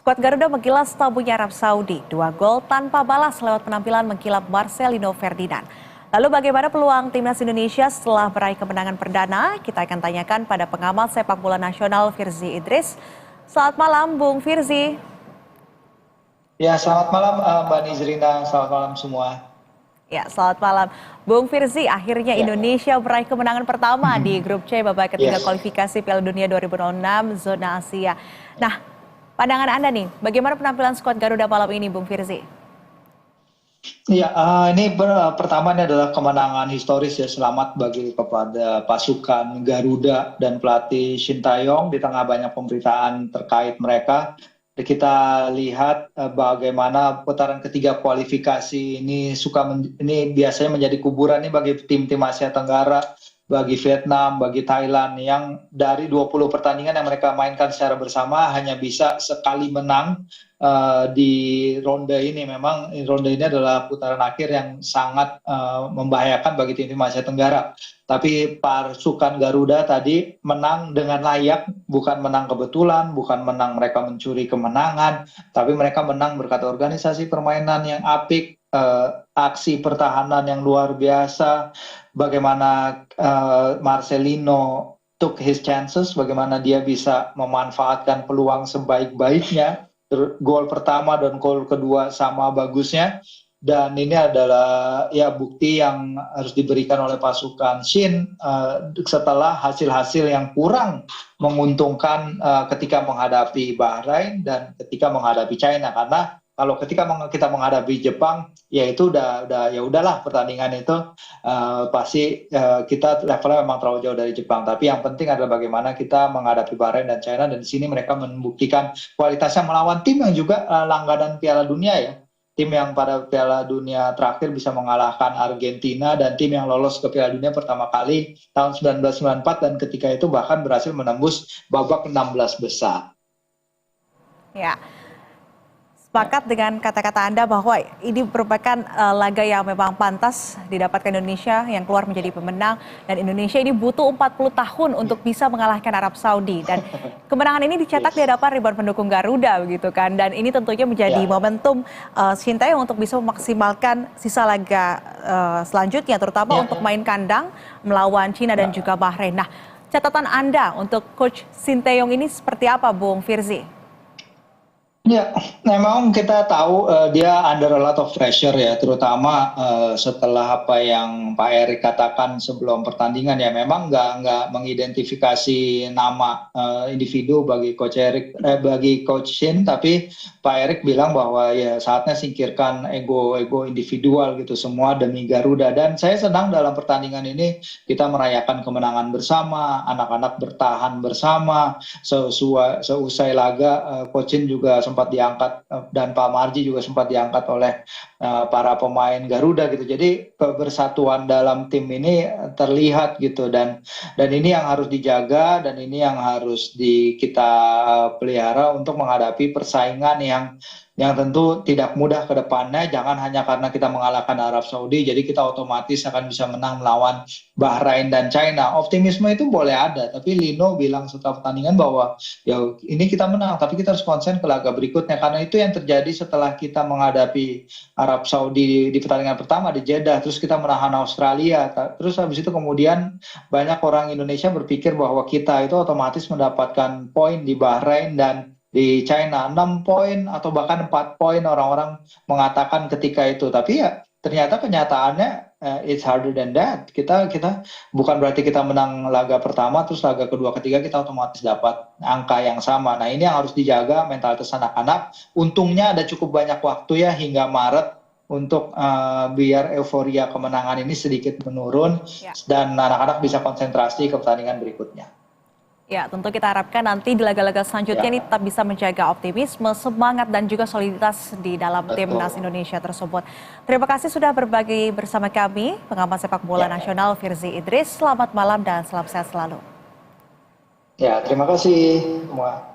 Skuad Garuda mengkilas tabunya Arab Saudi, 2 gol tanpa balas lewat penampilan mengkilap Marcelino Ferdinand. Lalu bagaimana peluang timnas Indonesia setelah meraih kemenangan perdana? Kita akan tanyakan pada pengamat sepak bola nasional Firzi Idris. Selamat malam Bung Firzi. Ya, selamat malam Mbak Nizrina, selamat malam semua. Ya, selamat malam. Bung Firzi, akhirnya Ya, Indonesia meraih kemenangan pertama di grup C babak ketiga yes. kualifikasi Piala Dunia 2006 zona Asia. Nah, pandangan Anda nih, bagaimana penampilan skuad Garuda malam ini Bung Firzi? Ya, ini pertama ini adalah kemenangan historis ya. Selamat bagi kepada pasukan Garuda dan pelatih Shin Tae-yong di tengah banyak pemberitaan terkait mereka. Kita lihat bagaimana putaran ketiga kualifikasi ini ini biasanya menjadi kuburan nih bagi tim-tim Asia Tenggara, bagi Vietnam, bagi Thailand yang dari 20 pertandingan yang mereka mainkan secara bersama hanya bisa sekali menang di ronde ini. Memang ronde ini adalah putaran akhir yang sangat membahayakan bagi tim-tim Asia Tenggara. Tapi pasukan Garuda tadi menang dengan layak, bukan menang kebetulan, bukan menang mereka mencuri kemenangan, tapi mereka menang berkat organisasi permainan yang apik, aksi pertahanan yang luar biasa, bagaimana Marcelino took his chances, bagaimana dia bisa memanfaatkan peluang sebaik-baiknya. Gol pertama dan gol kedua sama bagusnya, dan ini adalah ya bukti yang harus diberikan oleh pasukan Shin setelah hasil-hasil yang kurang menguntungkan ketika menghadapi Bahrain dan ketika menghadapi China. Karena kalau ketika kita menghadapi Jepang, ya itu ya udahlah, pertandingan itu pasti kita levelnya memang terlalu jauh dari Jepang. Tapi yang penting adalah bagaimana kita menghadapi Bahrain dan China, dan di sini mereka membuktikan kualitasnya melawan tim yang juga langganan Piala Dunia ya. Tim yang pada Piala Dunia terakhir bisa mengalahkan Argentina, dan tim yang lolos ke Piala Dunia pertama kali tahun 1994, dan ketika itu bahkan berhasil menembus babak 16 besar. Ya. Sepakat dengan kata-kata Anda bahwa ini merupakan laga yang memang pantas didapatkan Indonesia yang keluar menjadi pemenang, dan Indonesia ini butuh 40 tahun untuk bisa mengalahkan Arab Saudi, dan kemenangan ini dicetak di hadapan ribuan pendukung Garuda begitu kan, dan ini tentunya menjadi momentum Shin Tae-yong untuk bisa memaksimalkan sisa laga selanjutnya, terutama untuk main kandang melawan Cina dan juga Bahrain. Nah, catatan Anda untuk Coach Shin Tae-yong ini seperti apa Bung Firzi? Ya, memang kita tahu dia under a lot of pressure ya, terutama setelah apa yang Pak Erik katakan sebelum pertandingan ya. Memang nggak mengidentifikasi nama individu bagi Coach Erik, bagi Coach Shin, tapi Pak Erik bilang bahwa ya saatnya singkirkan ego individual gitu, semua demi Garuda. Dan saya senang dalam pertandingan ini kita merayakan kemenangan bersama, anak-anak bertahan bersama. Seusai laga, Coach Shin juga sempat diangkat, dan Pak Marji juga sempat diangkat oleh para pemain Garuda gitu. Jadi kebersatuan dalam tim ini terlihat gitu, dan ini yang harus dijaga, dan ini yang harus kita pelihara untuk menghadapi persaingan yang tentu tidak mudah ke depannya. Jangan hanya karena kita mengalahkan Arab Saudi jadi kita otomatis akan bisa menang melawan Bahrain dan China. Optimisme itu boleh ada, tapi Lino bilang setelah pertandingan bahwa ya ini kita menang, tapi kita harus konsen ke laga berikutnya, karena itu yang terjadi setelah kita menghadapi Arab Saudi di pertandingan pertama di Jeddah, terus kita menahan Australia, terus habis itu kemudian banyak orang Indonesia berpikir bahwa kita itu otomatis mendapatkan poin di Bahrain dan di China, 6 poin atau bahkan 4 poin orang-orang mengatakan ketika itu. Tapi ya ternyata kenyataannya it's harder than that. Kita bukan berarti kita menang laga pertama terus laga kedua ketiga kita otomatis dapat angka yang sama. Nah, ini yang harus dijaga mentalitas anak-anak. Untungnya ada cukup banyak waktu ya hingga Maret untuk biar euforia kemenangan ini sedikit menurun, dan anak-anak bisa konsentrasi ke pertandingan berikutnya. Ya, tentu kita harapkan nanti di laga-laga selanjutnya ini tetap bisa menjaga optimisme, semangat, dan juga soliditas di dalam timnas Indonesia tersebut. Terima kasih sudah berbagi bersama kami, pengamat sepak bola nasional Firzi Idris. Selamat malam dan salam sehat selalu. Ya, terima kasih semua.